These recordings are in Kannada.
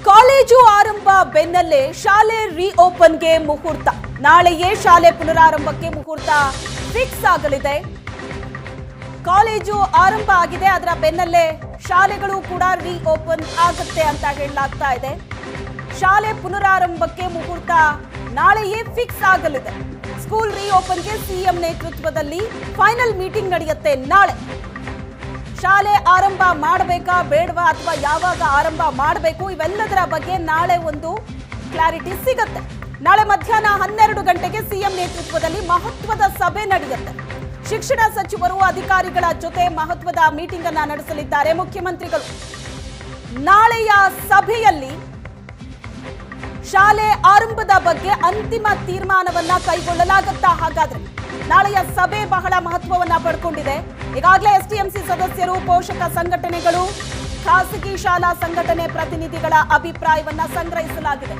ಕಾಲೇಜು ಆರಂಭ ಬೆನ್ನಲ್ಲೇ ಶಾಲೆ ರೀಓಪನ್ಗೆ ಮುಹೂರ್ತ. ನಾಳೆಯೇ ಶಾಲೆ ಪುನರಾರಂಭಕ್ಕೆ ಮುಹೂರ್ತ ಫಿಕ್ಸ್ ಆಗಲಿದೆ. ಕಾಲೇಜು ಆರಂಭ ಆಗಿದೆ, ಅದರ ಬೆನ್ನಲ್ಲೇ ಶಾಲೆಗಳು ಕೂಡ ರೀಓಪನ್ ಆಗುತ್ತೆ ಅಂತ ಹೇಳಲಾಗ್ತಾ ಇದೆ. ಶಾಲೆ ಪುನರಾರಂಭಕ್ಕೆ ಮುಹೂರ್ತ ನಾಳೆಯೇ ಫಿಕ್ಸ್ ಆಗಲಿದೆ. ಸ್ಕೂಲ್ ರೀಓಪನ್ಗೆ ಸಿಎಂ ನೇತೃತ್ವದಲ್ಲಿ ಫೈನಲ್ ಮೀಟಿಂಗ್ ನಡೆಯುತ್ತೆ ನಾಳೆ. ಶಾಲೆ ಆರಂಭ ಮಾಡಬೇಕಾ ಬೇಡವಾ ಅಥವಾ ಯಾವಾಗ ಆರಂಭ ಮಾಡಬೇಕು ಇವೆಲ್ಲದರ ಬಗ್ಗೆ ನಾಳೆ ಒಂದು ಕ್ಲಾರಿಟಿ ಸಿಗುತ್ತೆ. ನಾಳೆ ಮಧ್ಯಾಹ್ನ 12 ಗಂಟೆಗೆ ಸಿಎಂ ನೇತೃತ್ವದಲ್ಲಿ ಮಹತ್ವದ ಸಭೆ ನಡೆಯುತ್ತೆ. ಶಿಕ್ಷಣ ಸಚಿವರು ಅಧಿಕಾರಿಗಳ ಜೊತೆ ಮಹತ್ವದ ಮೀಟಿಂಗ್ ಅನ್ನ ನಡೆಸಲಿದ್ದಾರೆ ಮುಖ್ಯಮಂತ್ರಿಗಳು. ನಾಳೆಯ ಸಭೆಯಲ್ಲಿ ಶಾಲೆ ಆರಂಭದ ಬಗ್ಗೆ ಅಂತಿಮ ತೀರ್ಮಾನವನ್ನ ಕೈಗೊಳ್ಳಲಾಗುತ್ತಾ? ಹಾಗಾದ್ರೆ ನಾಳೆಯ ಸಭೆ ಬಹಳ ಮಹತ್ವವನ್ನ ಪಡ್ಕೊಂಡಿದೆ. ಈಗಾಗಲೇ ಎಸ್ಟಿಎಂಸಿ ಸದಸ್ಯರು, ಪೋಷಕ ಸಂಘಟನೆಗಳು, ಖಾಸಗಿ ಶಾಲಾ ಸಂಘಟನೆ ಪ್ರತಿನಿಧಿಗಳ ಅಭಿಪ್ರಾಯವನ್ನ ಸಂಗ್ರಹಿಸಲಾಗಿದೆ.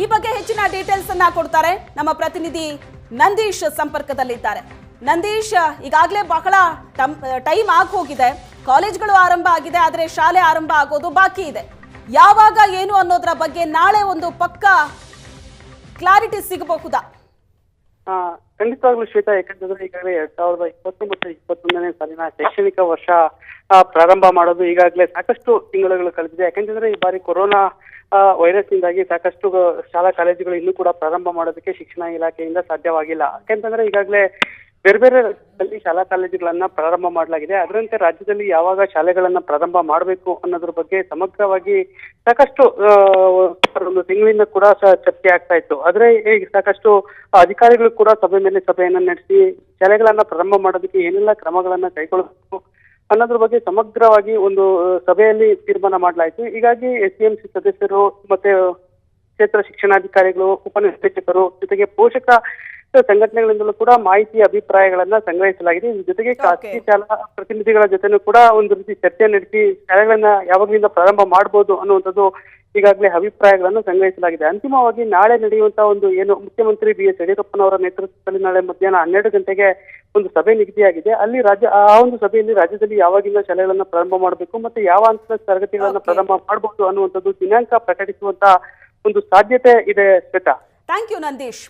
ಈ ಬಗ್ಗೆ ಹೆಚ್ಚಿನ ಡೀಟೇಲ್ಸ್ ಅನ್ನ ಕೊಡ್ತಾರೆ ನಮ್ಮ ಪ್ರತಿನಿಧಿ ನಂದೀಶ್ ಸಂಪರ್ಕದಲ್ಲಿದ್ದಾರೆ. ನಂದೀಶ್, ಈಗಾಗಲೇ ಬಹಳ ಟೈಮ್ ಆಗಿ ಹೋಗಿದೆ. ಕಾಲೇಜ್ಗಳು ಆರಂಭ ಆಗಿದೆ, ಆದರೆ ಶಾಲೆ ಆರಂಭ ಆಗೋದು ಬಾಕಿ ಇದೆ. ಯಾವಾಗ ಏನು ಅನ್ನೋದರ ಬಗ್ಗೆ ನಾಳೆ ಒಂದು ಪಕ್ಕಾ ಕ್ಲಾರಿಟಿ ಸಿಗಬಹುದಾ? ಖಂಡಿತವಾಗ್ಲೂ ಶ್ವೇತಾ, ಯಾಕಂತಂದ್ರೆ ಈಗಾಗಲೇ 2020 ಮತ್ತು 2021ನೇ ಸಾಲಿನ ಶೈಕ್ಷಣಿಕ ವರ್ಷ ಪ್ರಾರಂಭ ಮಾಡೋದು ಈಗಾಗಲೇ ಸಾಕಷ್ಟು ತಿಂಗಳುಗಳು ಕಳೆದಿದೆ. ಯಾಕಂತಂದ್ರೆ ಈ ಬಾರಿ ಕೊರೋನಾ ವೈರಸ್ ಇಂದಾಗಿ ಸಾಕಷ್ಟು ಶಾಲಾ ಕಾಲೇಜುಗಳು ಇನ್ನೂ ಕೂಡ ಪ್ರಾರಂಭ ಮಾಡೋದಕ್ಕೆ ಶಿಕ್ಷಣ ಇಲಾಖೆಯಿಂದ ಸಾಧ್ಯವಾಗಿಲ್ಲ. ಯಾಕಂತಂದ್ರೆ ಈಗಾಗಲೇ ಬೇರೆ ಬೇರೆ ರಾಜ್ಯದಲ್ಲಿ ಶಾಲಾ ಕಾಲೇಜುಗಳನ್ನ ಪ್ರಾರಂಭ ಮಾಡಲಾಗಿದೆ. ಅದರಂತೆ ರಾಜ್ಯದಲ್ಲಿ ಯಾವಾಗ ಶಾಲೆಗಳನ್ನ ಪ್ರಾರಂಭ ಮಾಡಬೇಕು ಅನ್ನೋದ್ರ ಬಗ್ಗೆ ಸಮಗ್ರವಾಗಿ ಸಾಕಷ್ಟು ಒಂದು ತಿಂಗಳಿಂದ ಕೂಡ ಚರ್ಚೆ ಆಗ್ತಾ ಇತ್ತು. ಆದ್ರೆ ಈಗ ಸಾಕಷ್ಟು ಅಧಿಕಾರಿಗಳು ಕೂಡ ಸಭೆ ಮೇಲೆ ಸಭೆಯನ್ನ ನಡೆಸಿ ಶಾಲೆಗಳನ್ನ ಪ್ರಾರಂಭ ಮಾಡೋದಕ್ಕೆ ಏನೆಲ್ಲ ಕ್ರಮಗಳನ್ನ ಕೈಗೊಳ್ಳಬೇಕು ಅನ್ನೋದ್ರ ಬಗ್ಗೆ ಸಮಗ್ರವಾಗಿ ಒಂದು ಸಭೆಯಲ್ಲಿ ತೀರ್ಮಾನ ಮಾಡಲಾಯಿತು. ಹೀಗಾಗಿ ಎಸ್ಡಿಎಂಸಿ ಸದಸ್ಯರು ಮತ್ತೆ ಕ್ಷೇತ್ರ ಶಿಕ್ಷಣಾಧಿಕಾರಿಗಳು, ಉಪನಿರ್ದೇಶಕರು ಜೊತೆಗೆ ಪೋಷಕ ಸಂಘಟನೆಗಳಿಂದಲೂ ಕೂಡ ಮಾಹಿತಿ ಅಭಿಪ್ರಾಯಗಳನ್ನ ಸಂಗ್ರಹಿಸಲಾಗಿದೆ. ಇದ್ರ ಜೊತೆಗೆ ಖಾಸಗಿ ಶಾಲಾ ಪ್ರತಿನಿಧಿಗಳ ಜೊತೆನೂ ಕೂಡ ಒಂದು ರೀತಿ ಚರ್ಚೆ ನಡೆಸಿ ಶಾಲೆಗಳನ್ನ ಯಾವಾಗಲಿಂದ ಪ್ರಾರಂಭ ಮಾಡಬಹುದು ಅನ್ನುವಂಥದ್ದು ಈಗಾಗಲೇ ಅಭಿಪ್ರಾಯಗಳನ್ನು ಸಂಗ್ರಹಿಸಲಾಗಿದೆ. ಅಂತಿಮವಾಗಿ ನಾಳೆ ನಡೆಯುವಂತಹ ಒಂದು ಏನು ಮುಖ್ಯಮಂತ್ರಿ BS ಯಡಿಯೂರಪ್ಪನವರ ನೇತೃತ್ವದಲ್ಲಿ ನಾಳೆ ಮಧ್ಯಾಹ್ನ 12 ಗಂಟೆಗೆ ಒಂದು ಸಭೆ ನಿಗದಿಯಾಗಿದೆ. ಅಲ್ಲಿ ಆ ಒಂದು ಸಭೆಯಲ್ಲಿ ರಾಜ್ಯದಲ್ಲಿ ಯಾವಾಗಿಂದ ಶಾಲೆಗಳನ್ನ ಪ್ರಾರಂಭ ಮಾಡಬೇಕು ಮತ್ತೆ ಯಾವ ಹಂತದ ತರಗತಿಗಳನ್ನ ಪ್ರಾರಂಭ ಮಾಡಬಹುದು ಅನ್ನುವಂಥದ್ದು ದಿನಾಂಕ ಪ್ರಕಟಿಸುವಂತ ಒಂದು ಸಾಧ್ಯತೆ ಇದೆ. Shweta, thank you Nandish.